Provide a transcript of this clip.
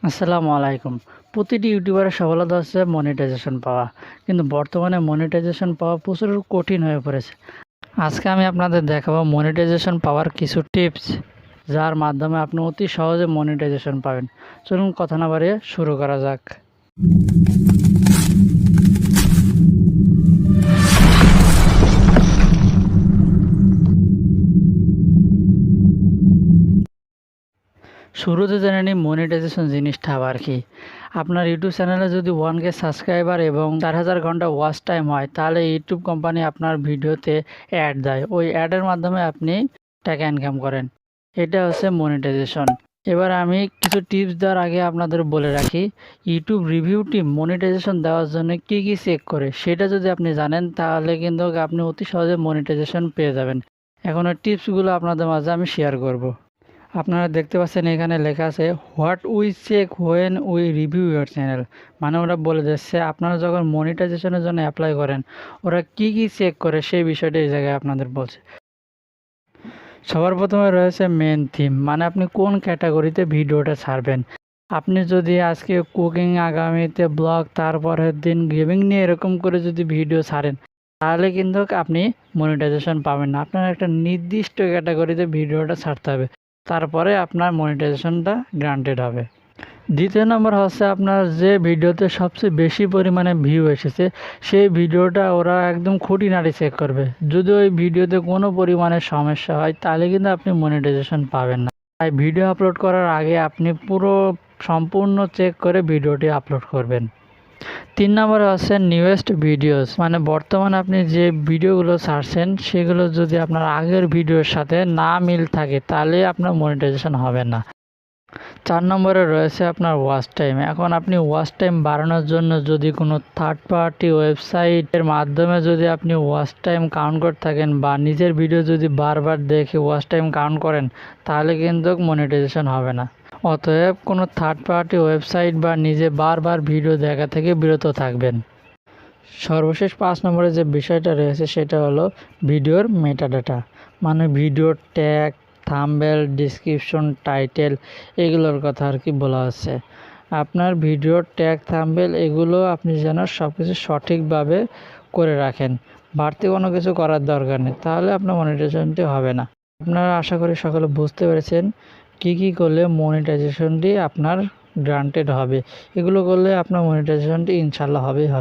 আসসালামু আলাইকুম। প্রতিটি ইউটিউবারের সফলতা হচ্ছে মনিটাইজেশন পাওয়া। কিন্তু বর্তমানে মনিটাইজেশন পাওয়া প্রচুর কঠিন হয়ে পড়েছে। আজকে আমি আপনাদের দেখাবো মনিটাইজেশন পাওয়ার কিছু টিপস, যার মাধ্যমে আপনি অতি সহজে মনিটাইজেশন পাবেন। চলুন কথা না বাড়িয়ে শুরু করা যাক। শুরুতে জেনে নিই মনিটাইজেশন জিনিসটা আবার কি। আপনার ইউটিউব চ্যানেলে যদি 1K সাবস্ক্রাইবার এবং 4000 ঘন্টা ওয়াচ টাইম হয়, তাহলে ইউটিউব কোম্পানি আপনার ভিডিওতে অ্যাড দেয়। ওই অ্যাডের মাধ্যমে আপনি টাকা ইনকাম করেন। এটা হচ্ছে মনিটাইজেশন। এবার আমি কিছু টিপস দেওয়ার আগে আপনাদের বলে রাখি, ইউটিউব রিভিউ টিম মনিটাইজেশন দেওয়ার জন্য কী কী চেক করে সেটা যদি আপনি জানেন, তাহলে কিন্তু আপনি অতি সহজে মনিটাইজেশন পেয়ে যাবেন। এখন ওই টিপসগুলো আপনাদের মাঝে আমি শেয়ার করব। আপনারা দেখতে পাচ্ছেন এখানে লেখা আছে what we check when we review your channel. মানে ওরা বলে দিচ্ছে আপনারা যখন মনিটাইজেশনের জন্য অ্যাপ্লাই করেন ওরা কি কি চেক করে সেই বিষয়টা এই জায়গায় আপনাদের বলছে। সবার প্রথমে রয়েছে মেন থিম, মানে আপনি কোন ক্যাটাগরিতে ভিডিওটা ছাড়বেন। আপনি যদি আজকে কুকিং, আগামীতে ব্লগ, তারপরের দিন গেমিং নিয়ে এরকম করে যদি ভিডিও ছাড়েন, তাহলে কিন্তু আপনি মনিটাইজেশন পাবেন না। আপনার একটা নির্দিষ্ট ক্যাটাগরিতে ভিডিওটা ছাড়তে হবে, তারপরে আপনার মনিটাইজেশনটা গ্রান্টেড হবে। দ্বিতীয় নম্বর হচ্ছে আপনার যে ভিডিওতে সবচেয়ে বেশি পরিমাণে ভিউ এসেছে সেই ভিডিওটা ওরা একদম খুঁটিনাটি চেক করবে। যদি ওই ভিডিওতে কোনো পরিমাণে সমস্যা হয় তাহলে কিন্তু আপনি মনিটাইজেশন পাবেন না। তাই ভিডিও আপলোড করার আগে আপনি পুরো সম্পূর্ণ চেক করে ভিডিওটি আপলোড করবেন। 3 নম্বরে হচ্ছে নিউয়েস্ট ভিডিওস, মানে বর্তমানে আপনি যে ভিডিওগুলো ছাড়ছেন সেগুলো যদি আপনার আগের ভিডিওর সাথে না মিল থাকে তাহলে আপনার মনিটাইজেশন হবে না। 4 নম্বরে রয়েছে আপনার ওয়াচ টাইম। এখন আপনি ওয়াচ টাইম বাড়ানোর জন্য যদি কোনো থার্ড পার্টি ওয়েবসাইটের মাধ্যমে যদি আপনি ওয়াচ টাইম কাউন্ট করে থাকেন বা নিজের ভিডিও যদি বারবার দেখে ওয়াচ টাইম কাউন্ট করেন, তাহলে কিন্তু মনিটাইজেশন হবে না। অতএব কোনো থার্ড পার্টি ওয়েবসাইট বা নিজে বারবার ভিডিও দেখা থেকে বিরত থাকবেন। সর্বশেষ 5 নম্বরে যে বিষয়টা রয়েছে সেটা হলো ভিডিওর মেটাডাটা, মানে ভিডিওর ট্যাগ, থাম্বনেল, ডেসক্রিপশন, টাইটেল, এগুলোর কথা আর কি বলা হচ্ছে। আপনার ভিডিওর ট্যাগ, থাম্বনেল এগুলো আপনি যেন সব কিছু সঠিকভাবে করে রাখেন। বাড়তি কোনো কিছু করার দরকার নেই, তাহলে আপনার মনিটাইজেশনটি হবে না। আপনারা আশা করি সকলে বুঝতে পেরেছেন কী কী করলে মনিটাইজেশনটি আপনার গ্রান্টেড হবে। এগুলো করলে আপনার মনিটাইজেশনটি ইনশাল্লাহ হবেই হবে।